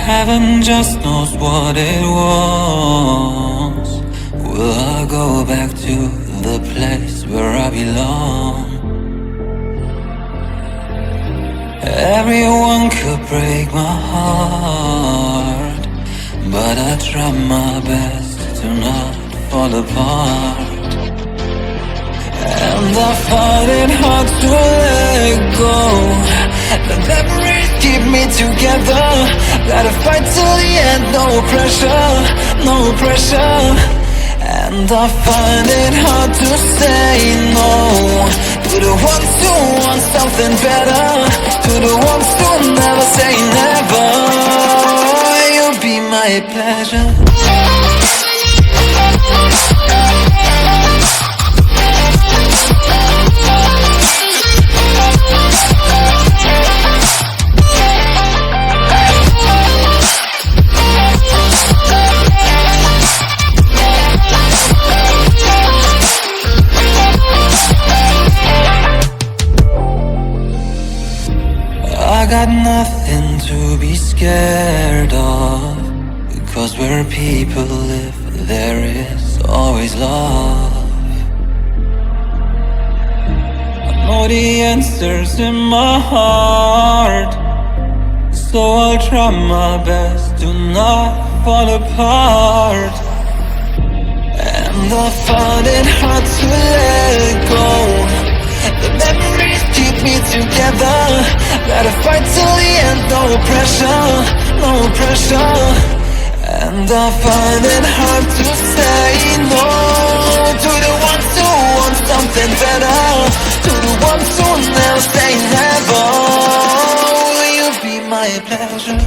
Heaven just knows what it wants. Will I go back to the place where I belong? Everyone could break my heart, but I try my best to not fall apart. And I find it hard to let go. The memories keep me together. Gotta fight till the end, no pressure, no pressure. And I find it hard to say no to the ones who want something better, to the ones who never say never. You'll be my pleasure. I got nothing to be scared of, because where people live, there is always love. I know the answers in my heart, so I'll try my best to not fall apart. And I find it hard to let go. The memories keep me together. Gotta fight till the end, no pressure, no pressure. And I find it hard to say no to the ones who want something better, to the ones who never say never. Will you be my pleasure?